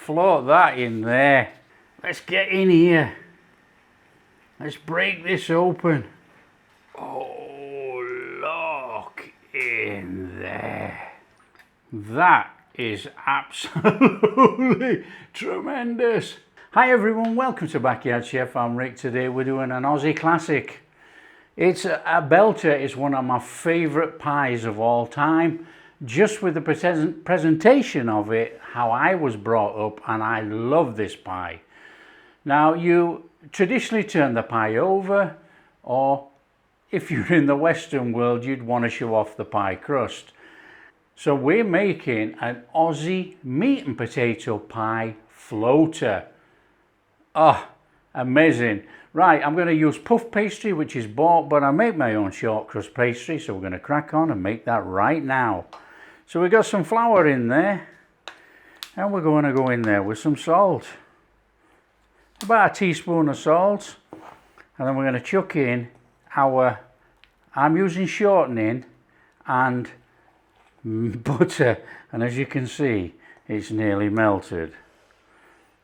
float that in there. Let's get in here. Let's break this open. Oh, look in there. That is absolutely tremendous. Hi everyone, welcome to Backyard Chef. I'm Rick. Today we're doing an Aussie classic. It's a belter. It's one of my favourite pies of all time. Just with the presentation of it, how I was brought up, and I love this pie. Now, you traditionally turn the pie over, or if you're in the Western world, you'd want to show off the pie crust. So we're making an Aussie meat and potato pie floater. Oh, amazing. Right, I'm going to use puff pastry, which is bought, but I make my own short crust pastry, so we're going to crack on and make that right now. So we've got some flour in there, and we're going to go in there with some salt. About a teaspoon of salt, and then we're going to chuck in I'm using shortening and butter, and as you can see, it's nearly melted.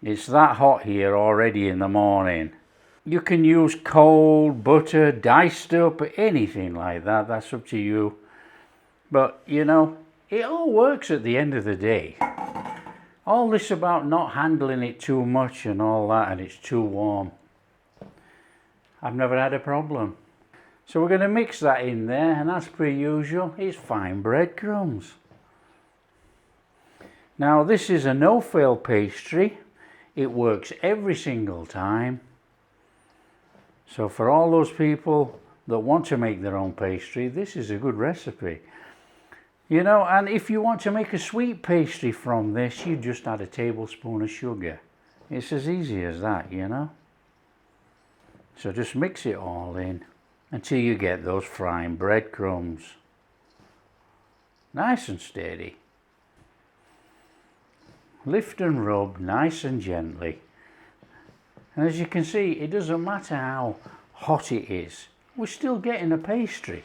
It's that hot here already in the morning. You can use cold butter, diced up, anything like that, that's up to you. But you know, it all works at the end of the day. All this about not handling it too much and all that, and it's too warm, I've never had a problem. So we're going to mix that in there, and as per usual, it's fine breadcrumbs. Now this is a no-fail pastry. It works every single time. So for all those people that want to make their own pastry, this is a good recipe. You know, and if you want to make a sweet pastry from this, you just add a tablespoon of sugar. It's as easy as that, you know. So just mix it all in until you get those fine breadcrumbs. Nice and steady. Lift and rub nice and gently. And as you can see, it doesn't matter how hot it is, we're still getting a pastry.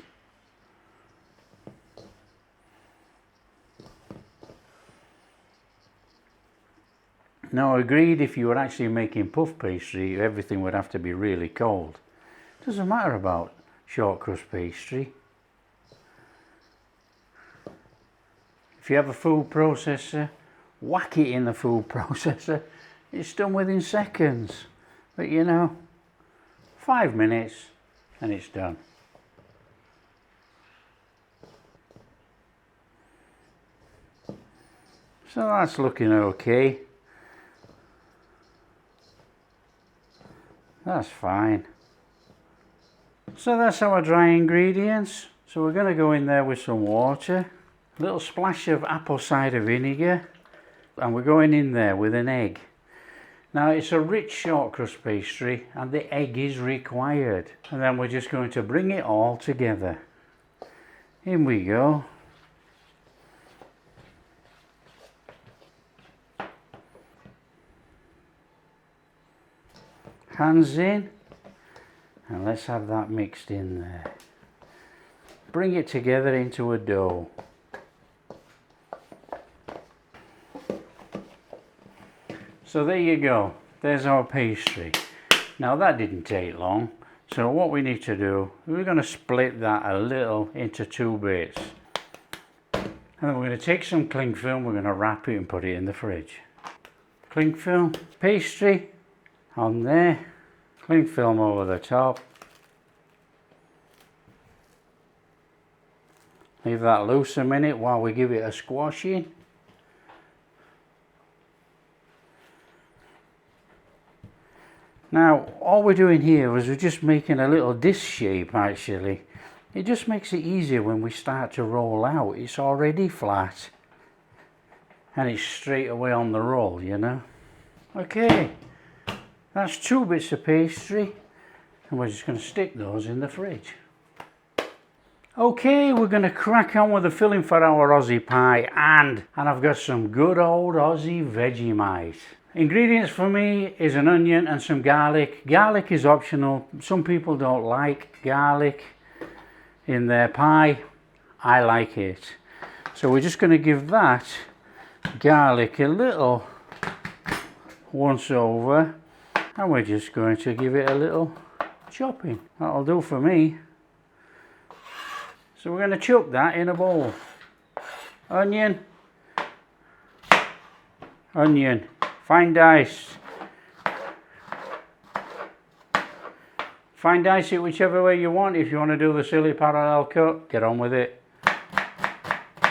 Now, agreed, if you were actually making puff pastry, everything would have to be really cold. Doesn't matter about short crust pastry. If you have a food processor, whack it in the food processor. It's done within seconds. But you know, 5 minutes and it's done. So that's looking okay. That's fine. So that's our dry ingredients. So we're going to go in there with some water, a little splash of apple cider vinegar, and we're going in there with an egg. Now it's a rich short crust pastry and the egg is required. And then we're just going to bring it all together. In we go. Hands in, and let's have that mixed in there. Bring it together into a dough. So there you go, there's our pastry. Now that didn't take long, so what we need to do, we're going to split that a little into 2 bits. And then we're going to take some cling film, we're going to wrap it and put it in the fridge. Cling film, pastry on there, cling film over the top. Leave that loose a minute while we give it a squashing. Now, all we're doing here is we're just making a little disc shape actually. It just makes it easier when we start to roll out. It's already flat and it's straight away on the roll, you know. Okay, that's 2 bits of pastry and we're just going to stick those in the fridge. Okay, we're going to crack on with the filling for our Aussie pie, and I've got some good old Aussie Vegemite. Ingredients for me is an onion and some garlic. Garlic is optional. Some people don't like garlic in their pie. I like it. So we're just going to give that garlic a little once over, and we're just going to give it a little chopping. That'll do for me. So we're going to chuck that in a bowl. Onion, onion, fine dice. Fine dice it whichever way you want. If you want to do the silly parallel cut, get on with it.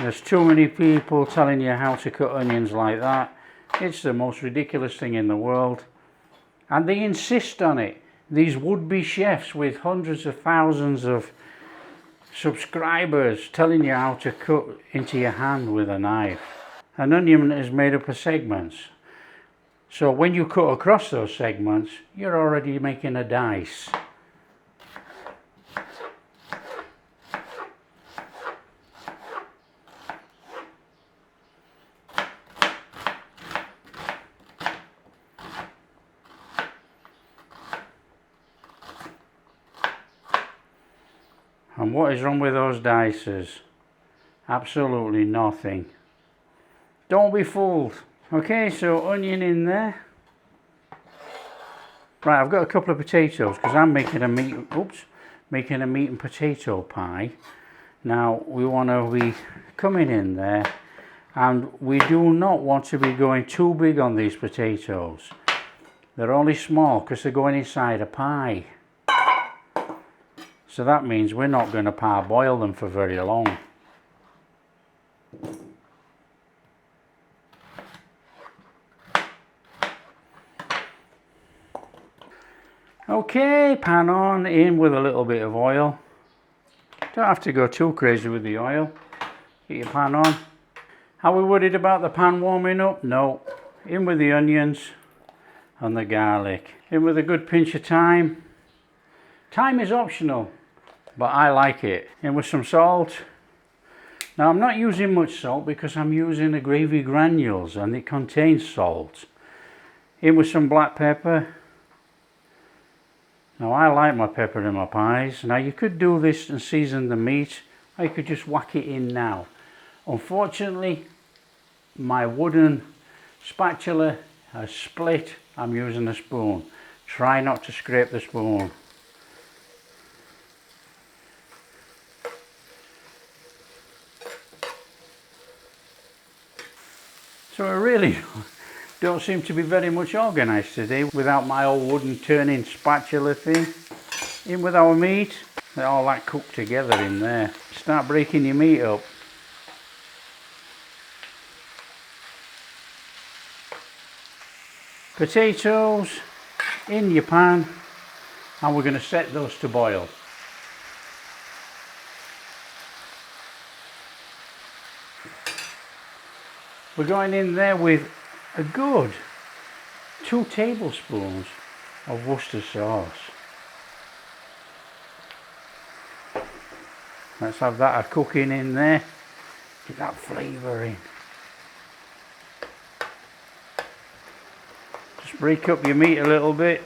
There's too many people telling you how to cut onions like that. It's the most ridiculous thing in the world. And they insist on it. These would-be chefs with hundreds of thousands of subscribers telling you how to cut into your hand with a knife. An onion is made up of segments. So when you cut across those segments, you're already making a dice. And what is wrong with those dices? Absolutely nothing. Don't be fooled. Okay, so onion in there. Right, I've got a couple of potatoes because I'm making a meat and potato pie. Now we want to be coming in there, and we do not want to be going too big on these potatoes. They're only small because they're going inside a pie. So that means we're not going to parboil them for very long. Okay, pan on, in with a little bit of oil. Don't have to go too crazy with the oil. Get your pan on. Are we worried about the pan warming up? No. In with the onions and the garlic. In with a good pinch of thyme. Thyme is optional, but I like it. In with some salt. Now I'm not using much salt because I'm using the gravy granules and it contains salt. In with some black pepper. Now I like my pepper in my pies. Now you could do this and season the meat, or you could just whack it in now. Unfortunately, my wooden spatula has split. I'm using a spoon. Try not to scrape the spoon. So I really don't seem to be very much organised today without my old wooden turning spatula thing. In with our meat, let all that cook together in there. Start breaking your meat up. Potatoes in your pan, and we're going to set those to boil. We're going in there with a good 2 tablespoons of Worcester sauce. Let's have that a cooking in there. Get that flavour in. Just break up your meat a little bit.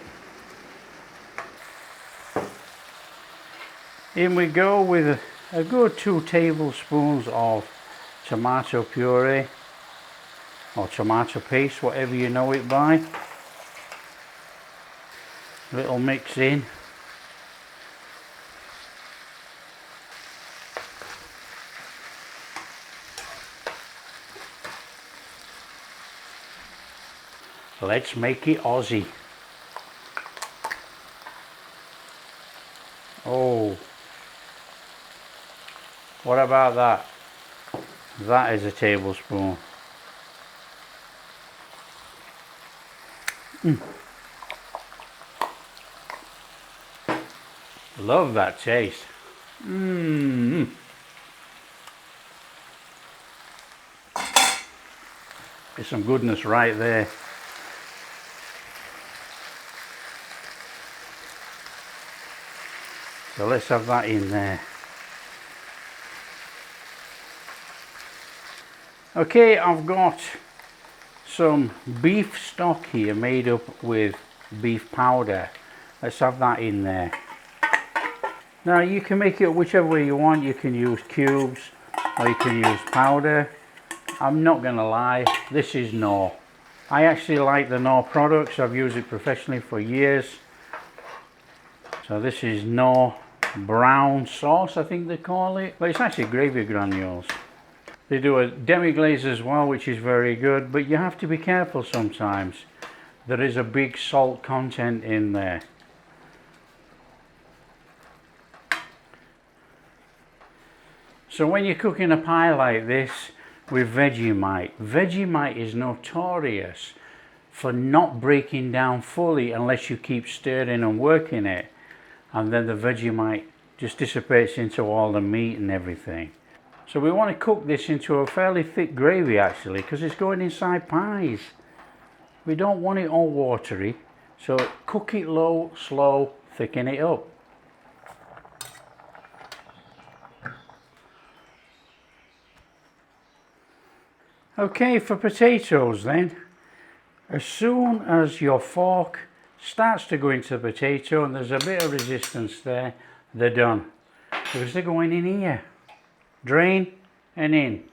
In we go with a good 2 tablespoons of tomato puree or tomato paste, whatever you know it by. Little mix in. Let's make it Aussie. Oh, what about that? That is a tablespoon. Love that taste. There's some goodness right there. So let's have that in there. Okay, I've got some beef stock here made up with beef powder. Let's have that in there. Now you can make it whichever way you want. You can use cubes or you can use powder. I'm not gonna lie, this is no. I actually like the Knorr products. I've used it professionally for years. So this is Knorr brown sauce, I think they call it, but it's actually gravy granules. They do a demi-glaze as well, which is very good, but you have to be careful sometimes. There is a big salt content in there. So when you're cooking a pie like this with Vegemite is notorious for not breaking down fully unless you keep stirring and working it, and then the Vegemite just dissipates into all the meat and everything. So we want to cook this into a fairly thick gravy actually, because it's going inside pies. We don't want it all watery, so cook it low, slow, thicken it up. Okay, for potatoes then, as soon as your fork starts to go into the potato and there's a bit of resistance there, they're done. Because they're going in here. Drain and in.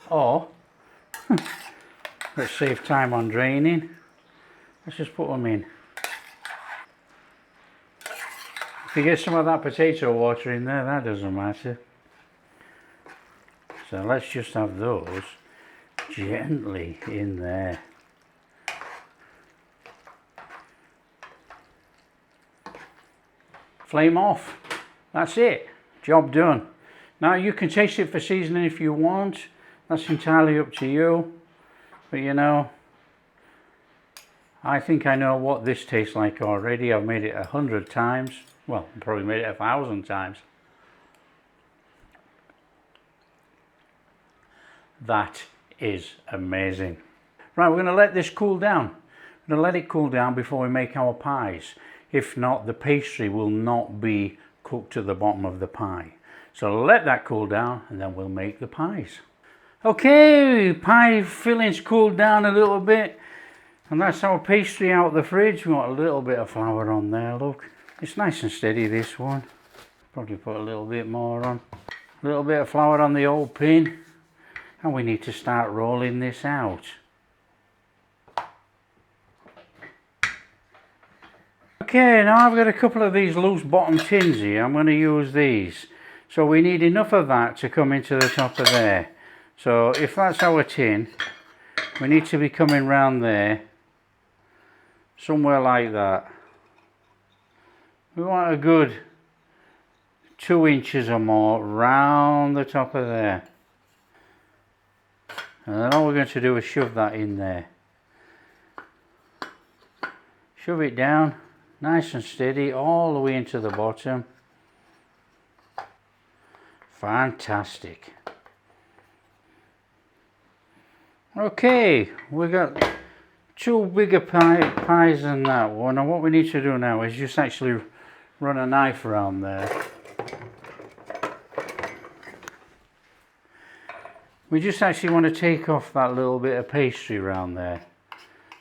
Or, let's save time on draining, let's just put them in. If you get some of that potato water in there, that doesn't matter. So let's just have those gently in there. Flame off. That's it. Job done. Now you can taste it for seasoning if you want. That's entirely up to you. But you know, I think I know what this tastes like already. I've made it 100 times. Well, I've probably made it 1,000 times. That is amazing. Right, we're going to let this cool down. We're going to let it cool down before we make our pies. If not, the pastry will not be cooked to the bottom of the pie. So let that cool down and then we'll make the pies. Okay, pie filling's cooled down a little bit. And that's our pastry out of the fridge. We want a little bit of flour on there, look. It's nice and steady, this one. Probably put a little bit more on. A little bit of flour on the old pin. And we need to start rolling this out. Okay, now I've got a couple of these loose bottom tins here. I'm going to use these. So we need enough of that to come into the top of there. So if that's our tin, we need to be coming round there. Somewhere like that. We want a good 2 inches or more round the top of there. And then all we're going to do is shove that in there. Shove it down, nice and steady, all the way into the bottom. Fantastic. Okay, we got 2 bigger pies than that one. And what we need to do now is just actually run a knife around there. We just actually want to take off that little bit of pastry around there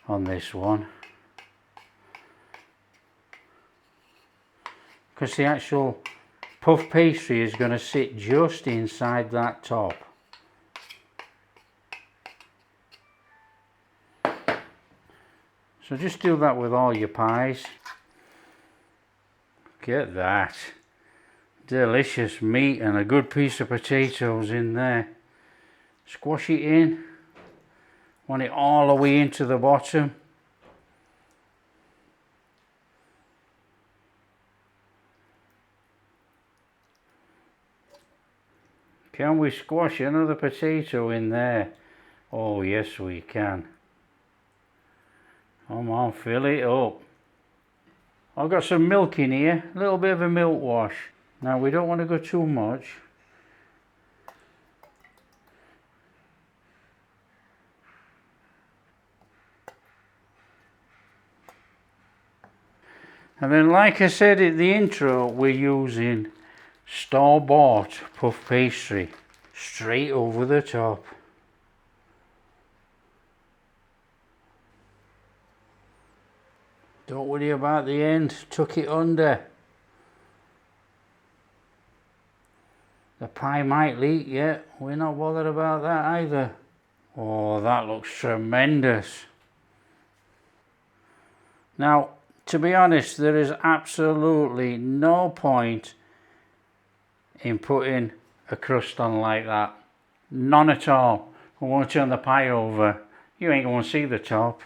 on this one. Because the actual puff pastry is going to sit just inside that top. So just do that with all your pies. Get that. Delicious meat and a good piece of potatoes in there. Squash it in. Want it all the way into the bottom. Can we squash another potato in there? Oh yes we can. Come on, fill it up. I've got some milk in here, a little bit of a milk wash. Now we don't want to go too much. And then like I said at the intro, we're using store-bought puff pastry straight over the top. Don't worry about the end, tuck it under. The pie might leak, we're not bothered about that either. Oh, that looks tremendous. Now, to be honest, there is absolutely no point in putting a crust on like that. None at all. I want to turn the pie over, you ain't going to see the top.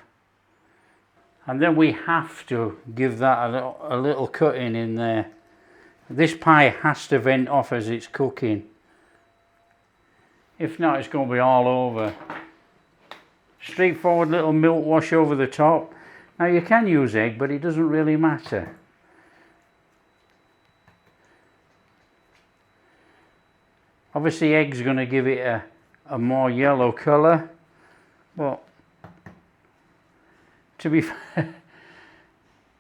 And then we have to give that a little cutting in there. This pie has to vent off as it's cooking. If not, it's going to be all over. Straightforward little milk wash over the top. Now you can use egg, but it doesn't really matter. Obviously egg's going to give it a more yellow colour, but to be fair,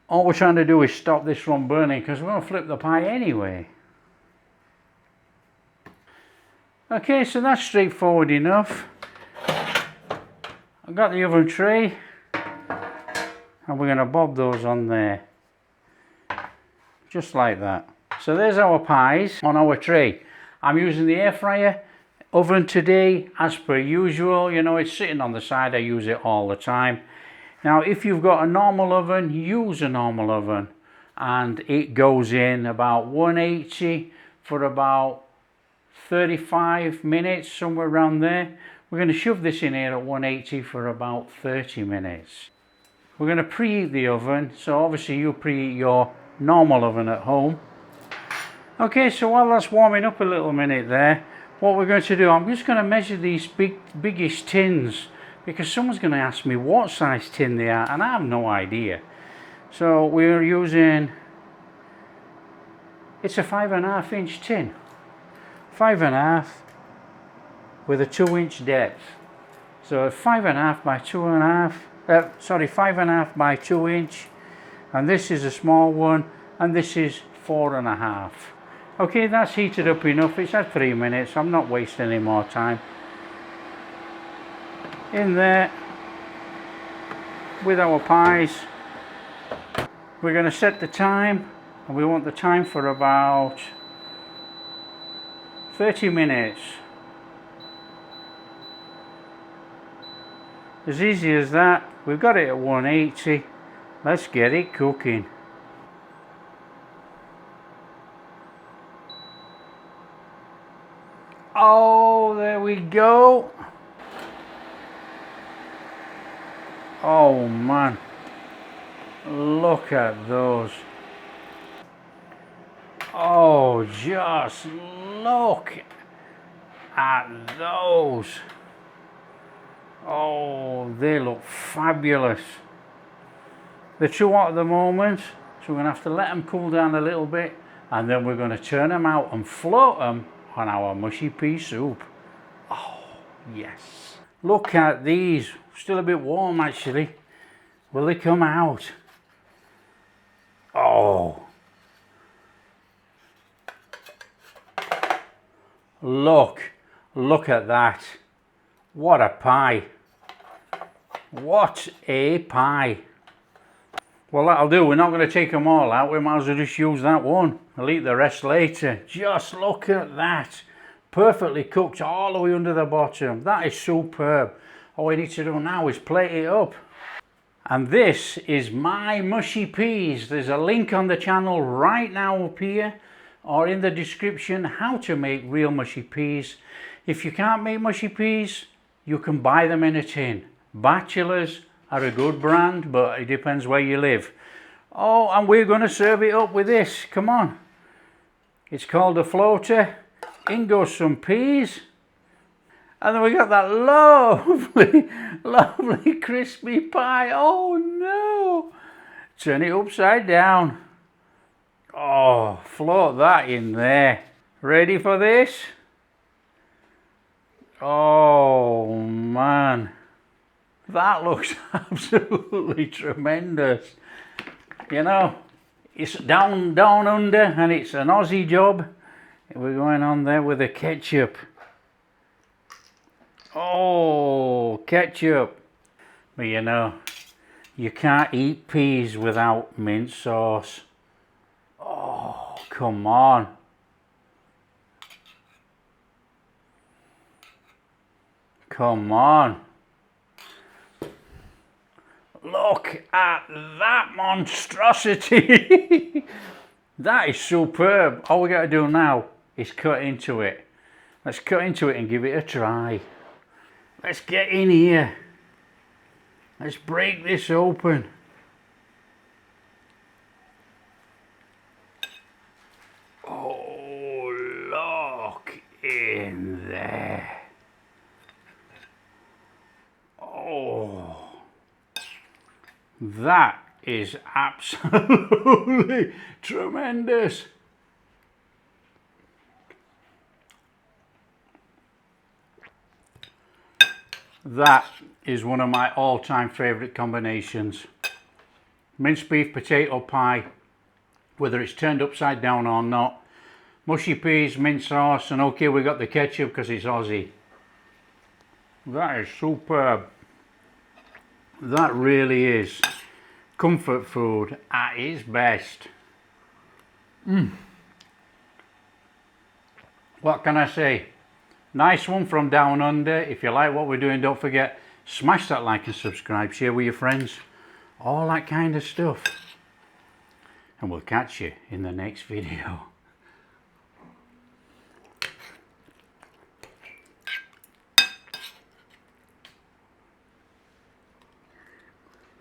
all we're trying to do is stop this from burning because we're going to flip the pie anyway. Okay, so that's straightforward enough. I've got the oven tray and we're going to bob those on there. Just like that. So there's our pies on our tray. I'm using the air fryer oven today as per usual. You know, it's sitting on the side. I use it all the time. Now if you've got a normal oven, use a normal oven. And it goes in about 180 for about 35 minutes, somewhere around there. We're going to shove this in here at 180 for about 30 minutes. We're going to preheat the oven, so obviously you preheat your normal oven at home. Okay, so while that's warming up a little minute there, what we're going to do, I'm just going to measure these biggish tins because someone's going to ask me what size tin they are and I have no idea. So we're using, it's a 5.5 inch tin. 5.5 with a 2-inch depth. So 5.5 by 2.5, sorry, 5.5 by 2 inch, and this is a small one, and this is 4.5. Okay, that's heated up enough. It's had 3 minutes. I'm not wasting any more time. In there with our pies. We're going to set the time, and we want the time for about 30 minutes. As easy as that. We've got it at 180. Let's get it cooking. Oh, there we go. Oh man, look at those. Oh, just look at those. Oh, they look fabulous. They're too hot at the moment, so we're going to have to let them cool down a little bit, and then we're going to turn them out and float them on our mushy pea soup. Oh, yes. Look at these. Still a bit warm actually. Will they come out? Oh. Look at that. What a pie. What a pie. Well, that'll do. We're not going to take them all out. We might as well just use that one. I'll eat the rest later. Just look at that. Perfectly cooked all the way under the bottom. That is superb. All we need to do now is plate it up. And this is my mushy peas. There's a link on the channel right now up here or in the description how to make real mushy peas. If you can't make mushy peas, you can buy them in a tin. Bachelors are a good brand, but it depends where you live. Oh, and we're going to serve it up with this. Come on. It's called a floater. In goes some peas. And then we got that lovely, lovely crispy pie. Oh no. Turn it upside down. Oh, float that in there. Ready for this? Oh man. That looks absolutely tremendous. You know, it's down under and it's an Aussie job. We're going on there with the ketchup. Oh, ketchup. But you know, you can't eat peas without mint sauce. Oh, come on. Come on. Look at that monstrosity. That is superb. All we got to do now is cut into it. Let's cut into it and give it a try. Let's get in here. Let's break this open. Oh, look in there. Oh, that is absolutely tremendous. That is one of my all-time favourite combinations. Minced beef potato pie, whether it's turned upside down or not. Mushy peas, mint sauce, and okay, we got the ketchup because it's Aussie. That is superb. That really is comfort food at its best. What can I say? Nice one from down under. If you like what we're doing, don't forget, smash that like and subscribe, share with your friends, all that kind of stuff. And we'll catch you in the next video.